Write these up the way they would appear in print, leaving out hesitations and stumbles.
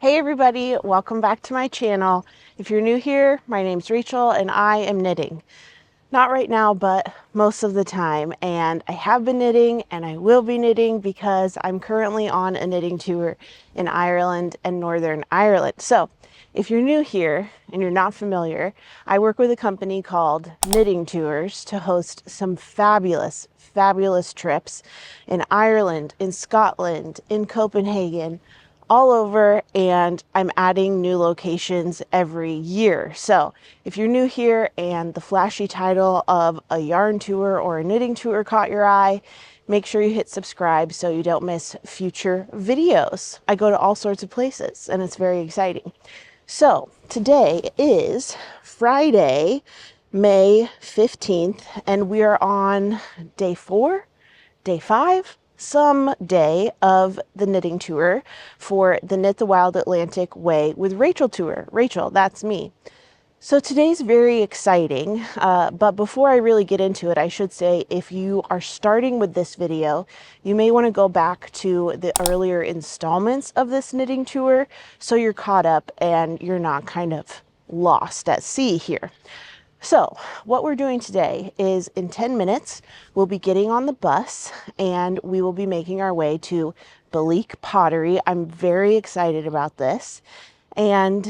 Hey everybody, welcome back to my channel. If you're new here, my name's Rachel and I am knitting. Not right now, but most of the time. And I have been knitting and I will be knitting because I'm currently on a knitting tour in Ireland and Northern Ireland. So if you're new here and you're not familiar, I work with a company called Knitting Tours to host some fabulous trips in Ireland, in Scotland, in Copenhagen, all over, and I'm adding new locations every year. So if you're new here and the flashy title of a yarn tour or a knitting tour caught your eye, make sure you hit subscribe so you don't miss future videos. I go to all sorts of places and it's very exciting. So today is Friday, May 15th, and we are on day 4, day 5, some day of the knitting tour for the Knit the Wild Atlantic Way with Rachel tour. Rachel, that's me. So today's very exciting, but before I really get into it, I should say if you are starting with this video, you may want to go back to the earlier installments of this knitting tour so you're caught up and you're not kind of lost at sea here. So what we're doing today is in 10 minutes, we'll be getting on the bus and we will be making our way to Bailique Pottery. I'm very excited about this. And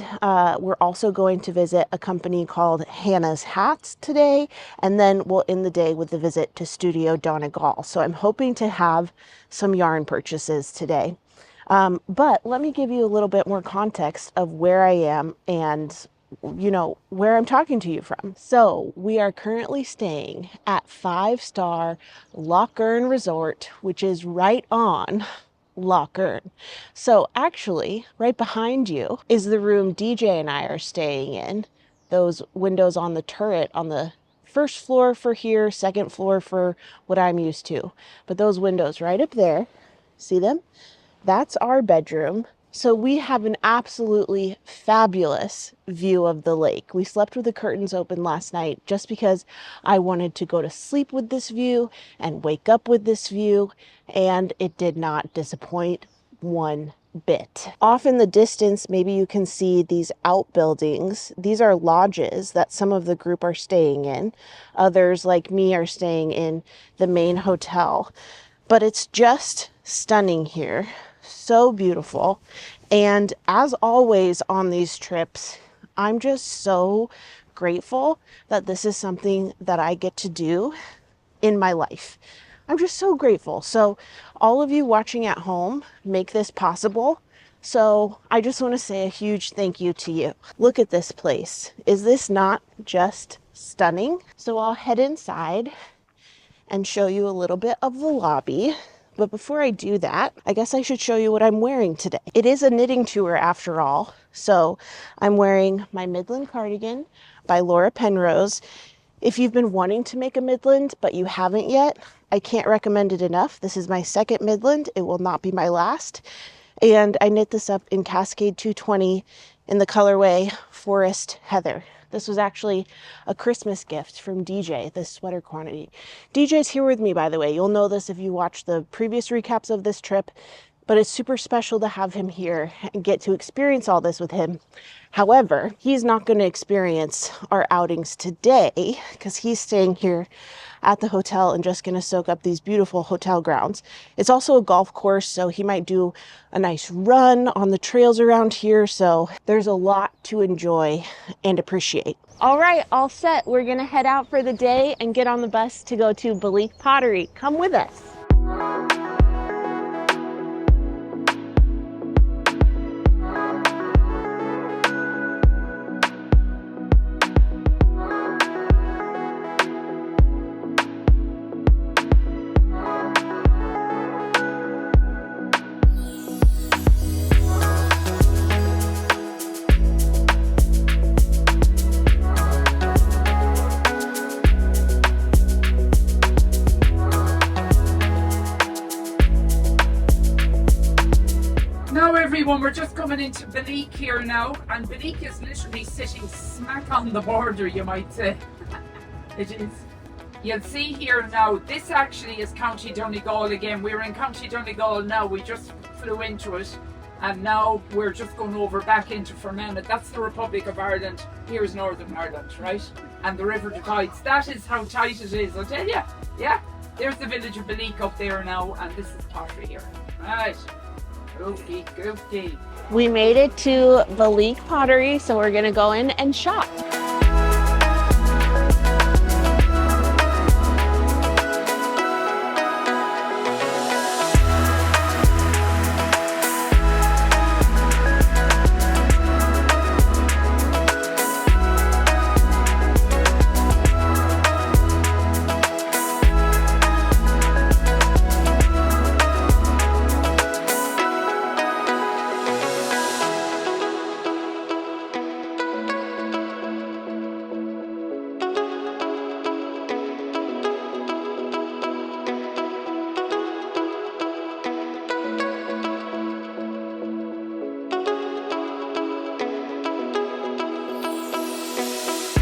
we're also going to visit a company called Hannah's Hats today. And then we'll end the day with a visit to Studio Donegal. So I'm hoping to have some yarn purchases today. But let me give you a little bit more context of where I am and where I'm talking to you from. So we are currently staying at 5-star Loch Earn Resort, which is right on Loch Earn. So actually, right behind you is the room DJ and I are staying in. Those windows on the turret on the first floor for here, second floor for what I'm used to. But those windows right up there, see them? That's our bedroom. So we have an absolutely fabulous view of the lake. We slept with the curtains open last night just because I wanted to go to sleep with this view and wake up with this view, and it did not disappoint one bit. Off in the distance, maybe you can see these outbuildings. These are lodges that some of the group are staying in. Others, like me, are staying in the main hotel. But it's just stunning here. So beautiful. And as always on these trips, I'm just so grateful that this is something that I get to do in my life. I'm just so grateful. So all of you watching at home make this possible. So I just want to say a huge thank you to you. Look at this place. Is this not just stunning? So I'll head inside and show you a little bit of the lobby. But before I do that, I guess I should show you what I'm wearing today. It is a knitting tour after all. So I'm wearing my Midland cardigan by Laura Penrose. If you've been wanting to make a Midland, but you haven't yet, I can't recommend it enough. This is my second Midland. It will not be my last. And I knit this up in Cascade 220 in the colorway Forest Heather. This was actually a Christmas gift from DJ, this sweater quantity. DJ's here with me, by the way. You'll know this if you watch the previous recaps of this trip, but it's super special to have him here and get to experience all this with him. However, he's not going to experience our outings today because he's staying here at the hotel and just going to soak up these beautiful hotel grounds. It's also a golf course, so he might do a nice run on the trails around here. So there's a lot to enjoy and appreciate. All right, all set. We're going to head out for the day and get on the bus to go to Bailique Pottery. Come with us. We're just coming into Bailique here now, and Bailique is literally sitting smack on the border, you might say. It is. You'll see here now, this actually is County Donegal again. We're in County Donegal now, we just flew into it. And now we're just going over back into Fermanagh. That's the Republic of Ireland. Here's Northern Ireland, right? And the river divides. That is how tight it is, I'll tell you. Yeah, there's the village of Beneath up there now, and this is pottery here. Right. Goofy, goofy. We made it to the Leak Pottery, so we're gonna go in and shop.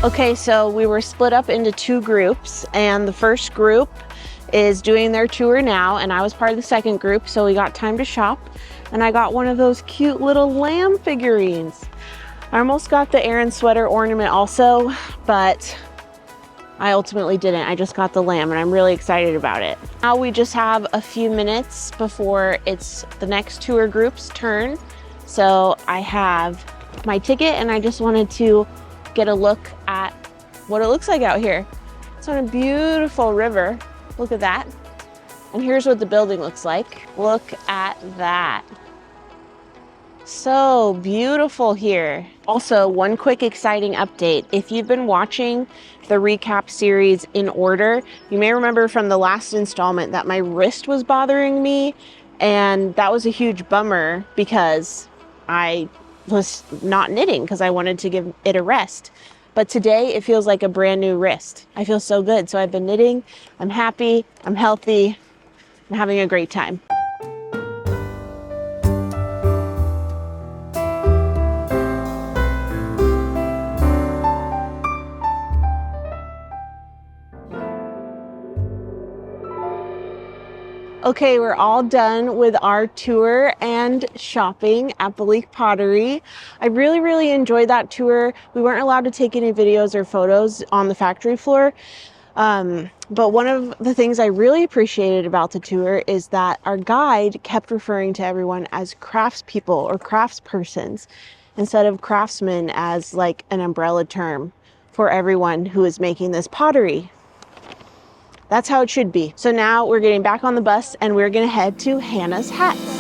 Okay, so we were split up into two groups, and the first group is doing their tour now, and I was part of the second group, so we got time to shop, and I got one of those cute little lamb figurines. I almost got the Aaron sweater ornament also, but I ultimately didn't. I just got the lamb, and I'm really excited about it. Now we just have a few minutes before it's the next tour group's turn, so I have my ticket, and I just wanted to get a look at what it looks like out here. It's on a beautiful river. Look at that. And here's what the building looks like. Look at that. So beautiful here. Also, one quick exciting update. If you've been watching the recap series in order, you may remember from the last installment that my wrist was bothering me, and that was a huge bummer because I was not knitting because I wanted to give it a rest. But today it feels like a brand new wrist. I feel so good. So I've been knitting, I'm happy, I'm healthy, I'm having a great time. Okay, we're all done with our tour and shopping at the Leak Pottery. I really enjoyed that tour. We weren't allowed to take any videos or photos on the factory floor. But one of the things I really appreciated about the tour is that our guide kept referring to everyone as craftspeople or craftspersons instead of craftsmen as like an umbrella term for everyone who is making this pottery. That's how it should be. So now we're getting back on the bus and we're gonna head to Hannah's Hats.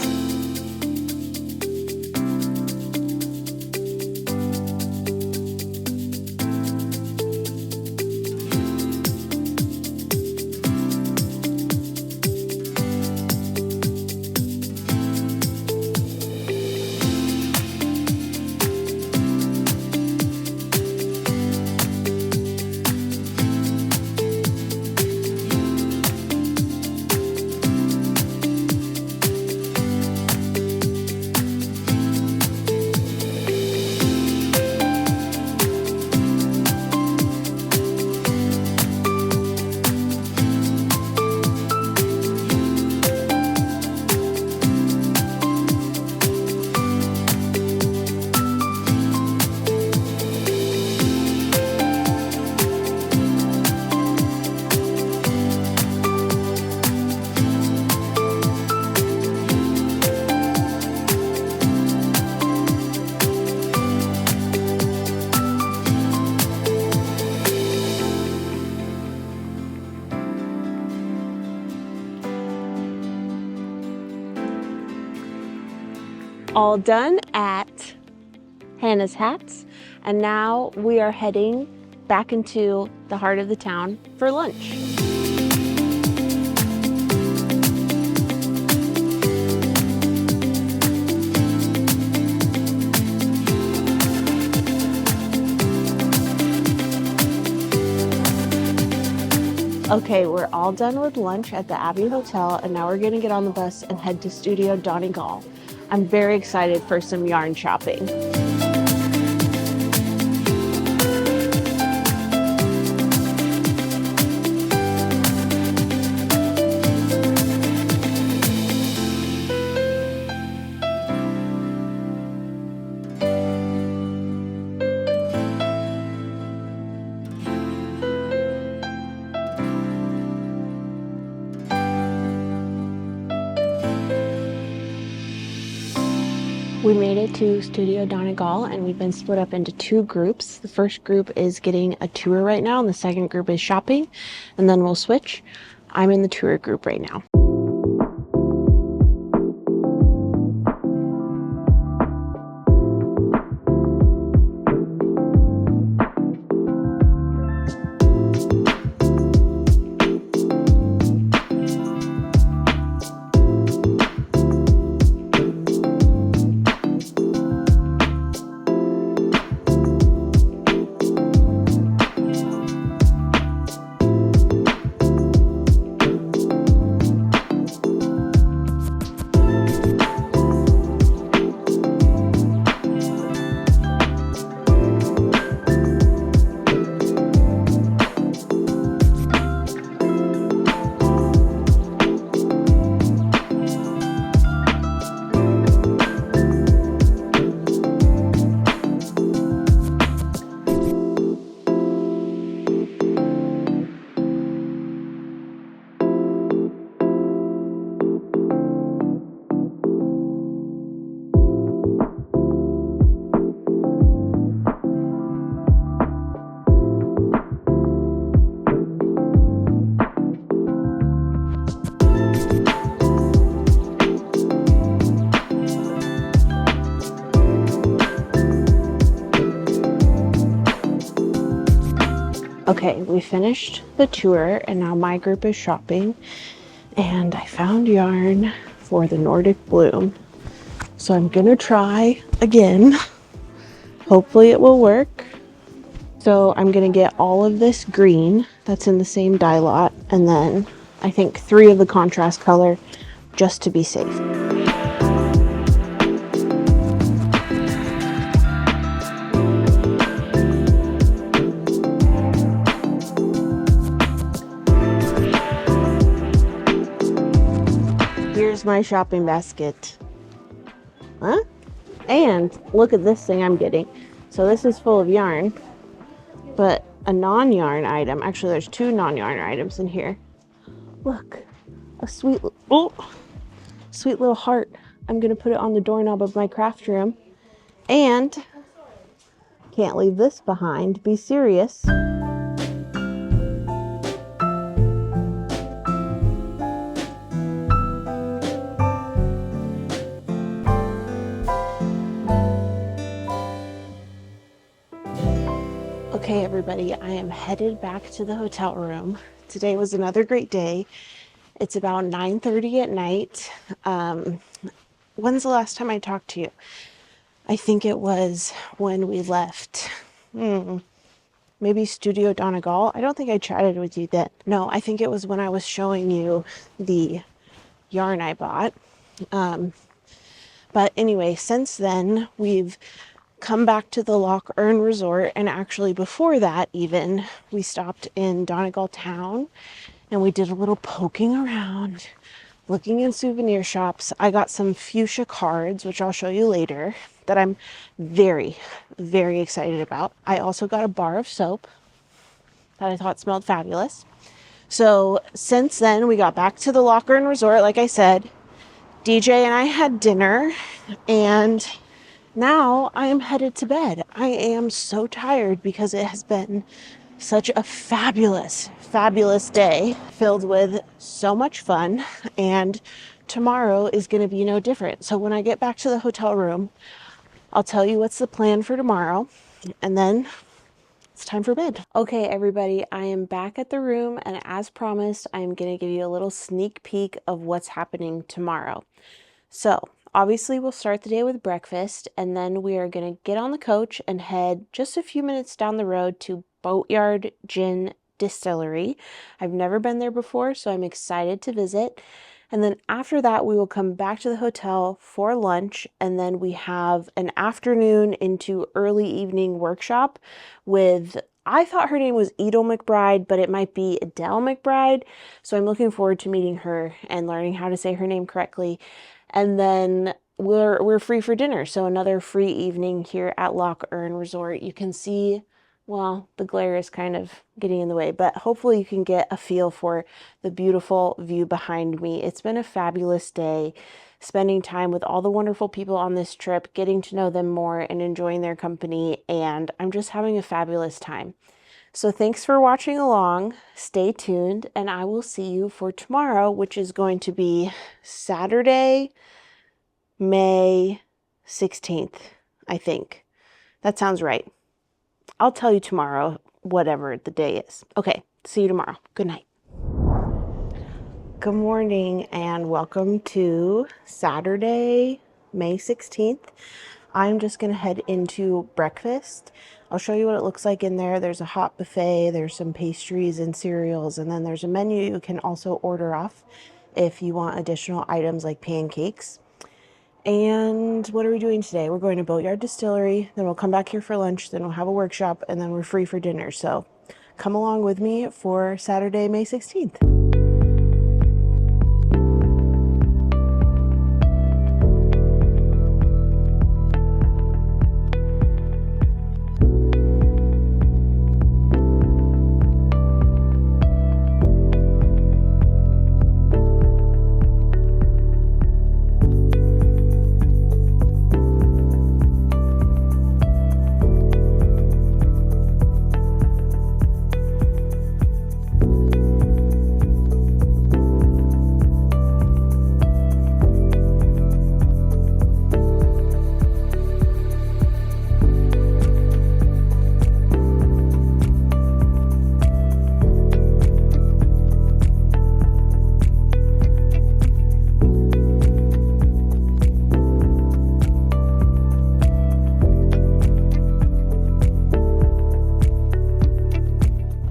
All done at Hannah's Hats, and now we are heading back into the heart of the town for lunch. Okay, we're all done with lunch at the Abbey Hotel, and now we're gonna get on the bus and head to Studio Donegal. I'm very excited for some yarn shopping. We made it to Studio Donegal and we've been split up into two groups. The first group is getting a tour right now and the second group is shopping, and then we'll switch. I'm in the tour group right now. Okay, we finished the tour and now my group is shopping, and I found yarn for the Nordic Bloom. So I'm gonna try again. Hopefully it will work. So I'm gonna get all of this green that's in the same dye lot, and then I think 3 of the contrast color just to be safe. Here's my shopping basket. Huh? And look at this thing I'm getting. So this is full of yarn, but a non-yarn item. Actually, there's 2 non-yarn items in here. Look, a sweet little heart. I'm gonna put it on the doorknob of my craft room. And can't leave this behind. Be serious. Okay, everybody, I am headed back to the hotel room. Today was another great day. It's about 9:30 at night. When's the last time I talked to you? I think it was when we left. Maybe Studio Donegal. I don't think I chatted with you then. No, I think it was when I was showing you the yarn I bought. But anyway, since then, we've come back to the Loch Earn Resort, and actually before that even, we stopped in Donegal town and we did a little poking around, looking in souvenir shops. I got some fuchsia cards, which I'll show you later, that I'm very, very excited about. I also got a bar of soap that I thought smelled fabulous. So since then, we got back to the Loch Earn Resort, like I said. DJ and I had dinner, and now I am headed to bed. I am so tired because it has been such a fabulous, fabulous day filled with so much fun, and tomorrow is going to be no different. So when I get back to the hotel room, I'll tell you what's the plan for tomorrow, and then it's time for bed. Okay, everybody, I am back at the room, and as promised, I'm going to give you a little sneak peek of what's happening tomorrow. So obviously, we'll start the day with breakfast, and then we are going to get on the coach and head just a few minutes down the road to Boatyard Gin Distillery. I've never been there before, so I'm excited to visit. And then after that, we will come back to the hotel for lunch, and then we have an afternoon into early evening workshop with, I thought her name was Edel McBride, but it might be Adele McBride. So I'm looking forward to meeting her and learning how to say her name correctly. And then we're free for dinner. So another free evening here at Loch Earn Resort. You can see, well, the glare is kind of getting in the way, but hopefully you can get a feel for the beautiful view behind me. It's been a fabulous day. spending time with all the wonderful people on this trip, getting to know them more and enjoying their company, and I'm just having a fabulous time. So thanks for watching along. Stay tuned, and I will see you for tomorrow, which is going to be Saturday, May 16th, I think. That sounds right. I'll tell you tomorrow, whatever the day is. Okay, see you tomorrow. Good night. Good morning and welcome to Saturday, May 16th. I'm just gonna head into breakfast. I'll show you what it looks like in there. There's a hot buffet, there's some pastries and cereals, and then there's a menu you can also order off if you want additional items like pancakes. And what are we doing today? We're going to Boatyard Distillery, then we'll come back here for lunch, then we'll have a workshop, and then we're free for dinner. So come along with me for Saturday, May 16th.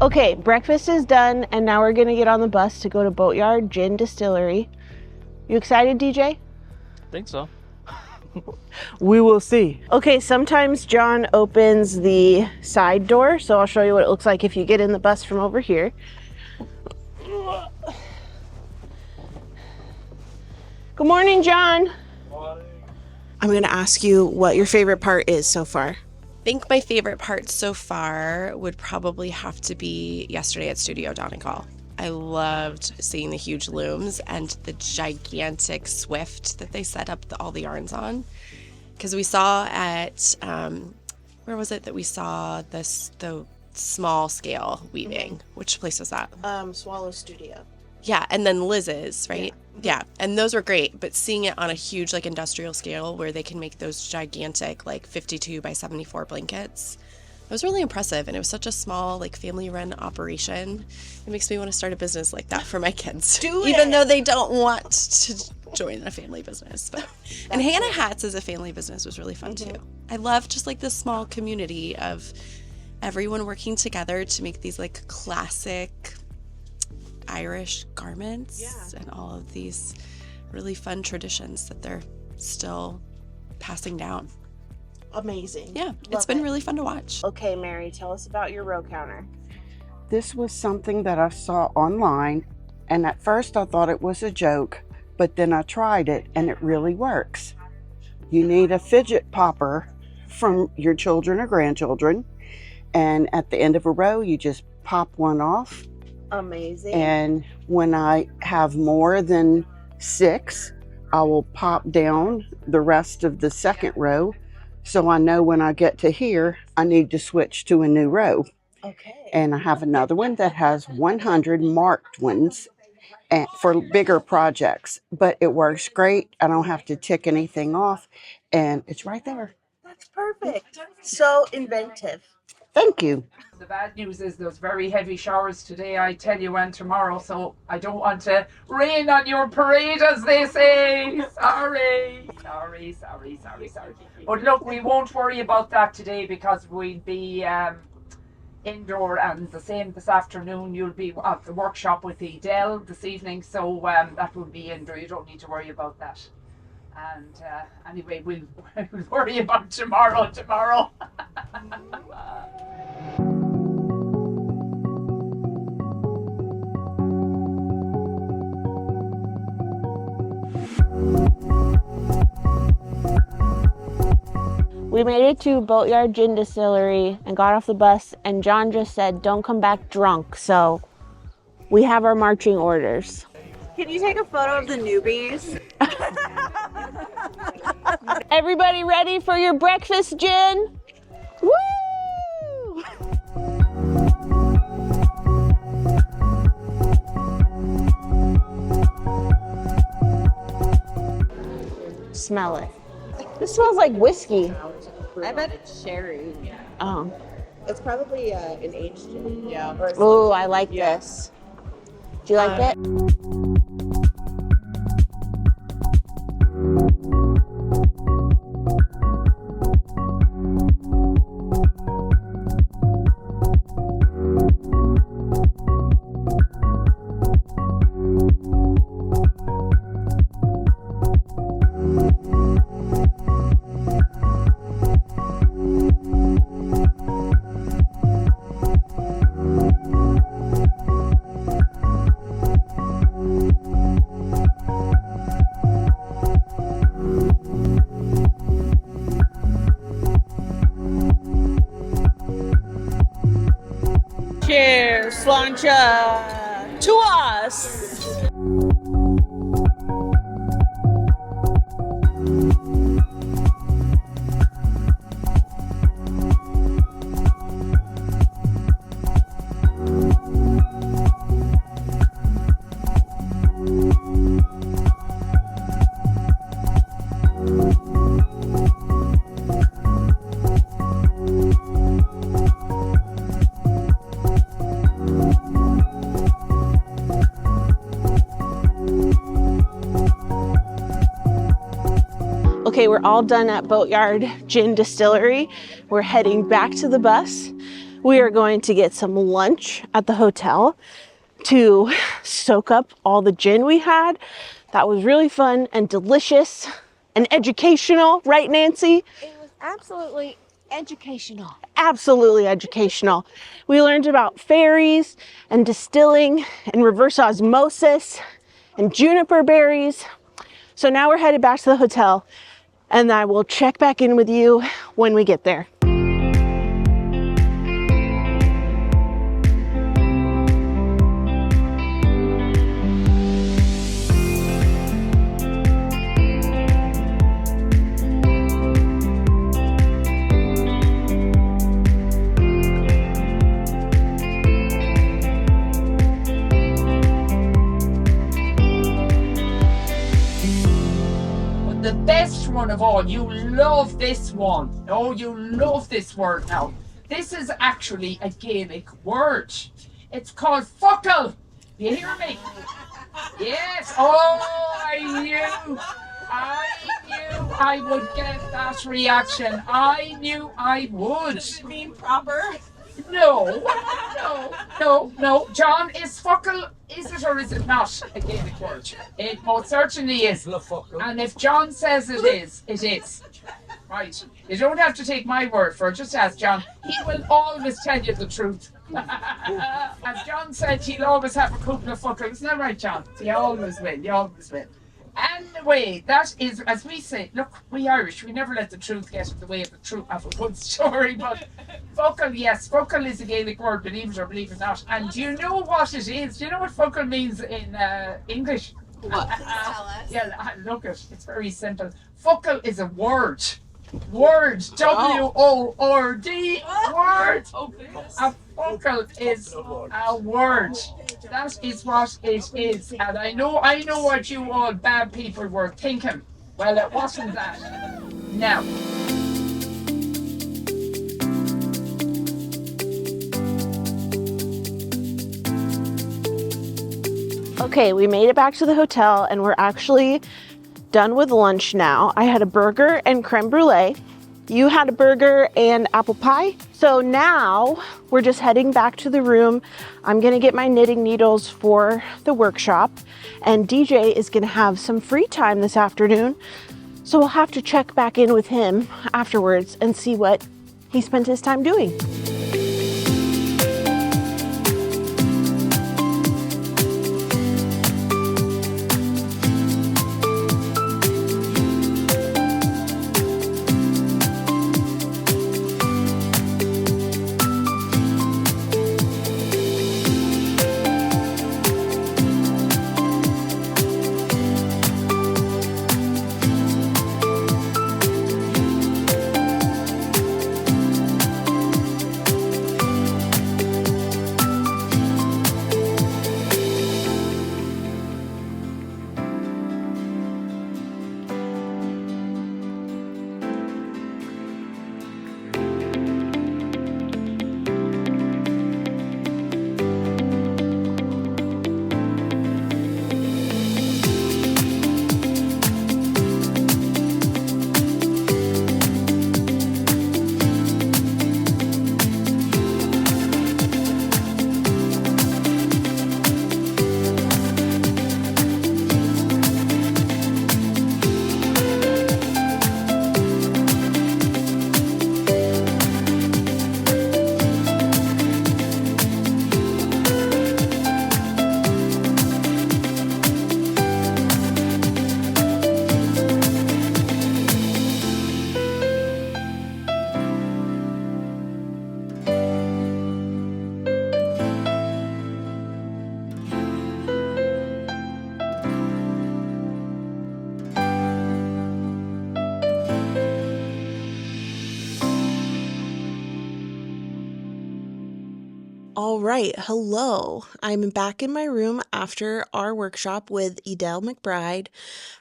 Okay, breakfast is done, and now we're gonna get on the bus to go to Boatyard Gin Distillery. You excited, DJ? Think so. We will see. Okay, sometimes John opens the side door, so I'll show you what it looks like if you get in the bus from over here. Good morning, John. Morning. I'm gonna ask you what your favorite part is so far. I think my favorite part so far would probably have to be yesterday at Studio Donegal. I loved seeing the huge looms and the gigantic Swift that they set up all the yarns on. Because we saw at, where was it that we saw the small scale weaving? Which place was that? Swallow Studio. Yeah, and then Liz's, right? Yeah, and those were great, but seeing it on a huge like industrial scale where they can make those gigantic like 52 by 74 blankets, it was really impressive. And it was such a small like family run operation. It makes me want to start a business like that for my kids. Even though they don't want to join a family business. But and Hannah Hats as a family business was really fun too. I love just like this small community of everyone working together to make these like classic Irish garments and all of these really fun traditions that they're still passing down. Amazing. Yeah, it's been really fun to watch. Okay, Mary, tell us about your row counter. This was something that I saw online, and at first I thought it was a joke, but then I tried it and it really works. You need a fidget popper from your children or grandchildren, and at the end of a row you just pop one off. Amazing. And when I have more than 6, I will pop down the rest of the second row, so I know when I get to here I need to switch to a new row. Okay. And I have another one that has 100 marked ones and for bigger projects, but it works great. I don't have to tick anything off, and it's right there. That's perfect. So inventive. Thank you. The bad news is there's very heavy showers today, I tell you, and tomorrow, so I don't want to rain on your parade, as they say. Sorry. But look, we won't worry about that today because we'll be indoor, and the same this afternoon. You'll be at the workshop with Edel this evening, so that will be indoor. You don't need to worry about that. And anyway, we'll worry about tomorrow. We made it to Boatyard Gin Distillery and got off the bus, and John just said, don't come back drunk. So we have our marching orders. Can you take a photo of the newbies? Everybody ready for your breakfast, Jen? Woo! Smell it. This smells like whiskey. I bet it's sherry. Oh. It's probably an aged gin. Yeah. Oh, I like this. Do you like it? Cheers, Slancha, to us. Okay, we're all done at Boatyard Gin Distillery. We're heading back to the bus. We are going to get some lunch at the hotel to soak up all the gin we had. That was really fun and delicious and educational, right, Nancy? It was absolutely educational. Absolutely educational. We learned about fairies and distilling and reverse osmosis and juniper berries. So now we're headed back to the hotel, and I will check back in with you when we get there. The best one of all, you love this one. Oh, you love this word now. This is actually a Gaelic word. It's called fuckle. Do you hear me? Yes. Oh, I knew I would get that reaction. I knew I would. Does it mean proper? No. John, is fuckle, is it or is it not a Gaelic word? It most certainly is. And if John says it is, it is. Right. You don't have to take my word for it. Just ask John. He will always tell you the truth. As John said, he'll always have a couple of fuckles. Isn't that right, John? You always will. You always will. Anyway, that is, as we say, look, we Irish, we never let the truth get in the way of the truth of a good story, but fuckle, yes, fuckle is a Gaelic word, believe it or believe it not. And do you know what it is? Do you know what fuckle means in English? What? Please tell us. Yeah, look, it's very simple. Fuckle is a word. Word, W-O-R-D, word. A fuckle is a word. That is what it is. And I know what you all bad people were thinking. Well, it wasn't that. Now. Okay, we made it back to the hotel and we're actually done with lunch now. I had a burger and creme brulee. You had a burger and apple pie. So now we're just heading back to the room. I'm gonna get my knitting needles for the workshop, and DJ is gonna have some free time this afternoon. So we'll have to check back in with him afterwards and see what he spent his time doing. All right, hello. I'm back in my room after our workshop with Edel McBride.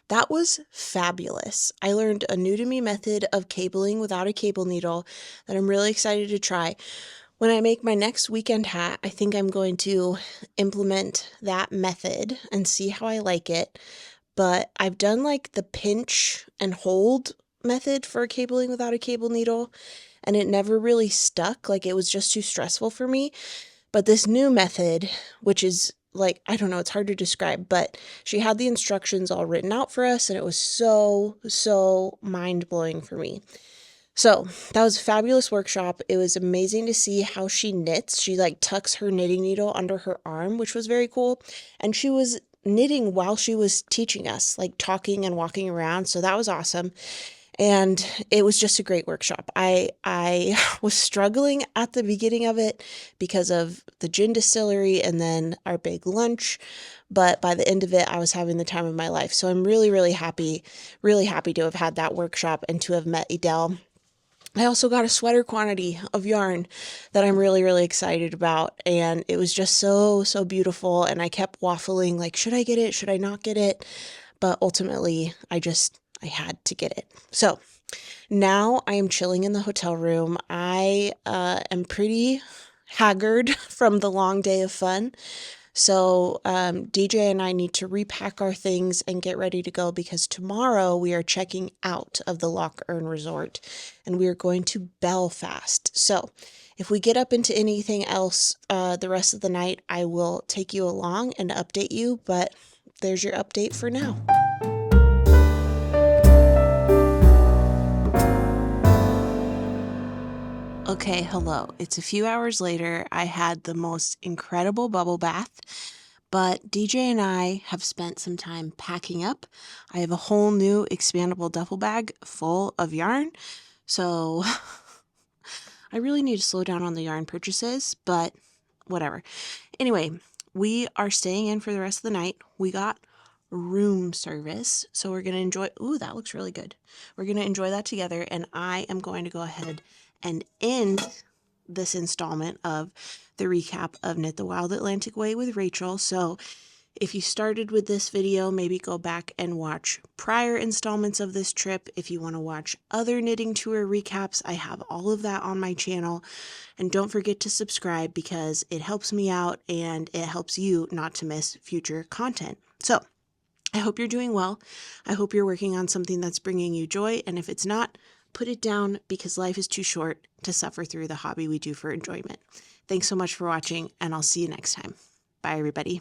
That was fabulous. I learned a new to me method of cabling without a cable needle that I'm really excited to try. When I make my next weekend hat, I think I'm going to implement that method and see how I like it. But I've done like the pinch and hold method for cabling without a cable needle, and it never really stuck. Like, it was just too stressful for me. But this new method, which is like, I don't know, it's hard to describe, but she had the instructions all written out for us, and it was so mind-blowing for me. So that was a fabulous workshop. It was amazing to see how she knits. She like tucks her knitting needle under her arm, which was very cool. And she was knitting while she was teaching us, like talking and walking around. So that was awesome. And it was just a great workshop. I was struggling at the beginning of it because of the gin distillery and then our big lunch. But by the end of it, I was having the time of my life. So I'm really happy to have had that workshop and to have met Edel. I also got a sweater quantity of yarn that I'm really excited about. And it was just so beautiful. And I kept waffling, like, should I get it? Should I not get it? But ultimately, I had to get it. So now I am chilling in the hotel room. I am pretty haggard from the long day of fun. So DJ and I need to repack our things and get ready to go because tomorrow we are checking out of the Loch Earn Resort and we are going to Belfast. So if we get up into anything else the rest of the night, I will take you along and update you. But there's your update for now. Okay, hello. It's a few hours later. I had the most incredible bubble bath, but DJ and I have spent some time packing up. I have a whole new expandable duffel bag full of yarn, so I really need to slow down on the yarn purchases, but whatever. Anyway, we are staying in for the rest of the night. We got room service, so we're going to enjoy. Ooh, that looks really good. We're going to enjoy that together, and I am going to go ahead and end this installment of the recap of Knit the Wild Atlantic Way with Rachel. So if you started with this video, maybe go back and watch prior installments of this trip. If you want to watch other knitting tour recaps, I have all of that on my channel. And don't forget to subscribe because it helps me out and it helps you not to miss future content. So I hope you're doing well. I hope you're working on something that's bringing you joy. And if it's not, put it down because life is too short to suffer through the hobby we do for enjoyment. Thanks so much for watching, and I'll see you next time. Bye, everybody.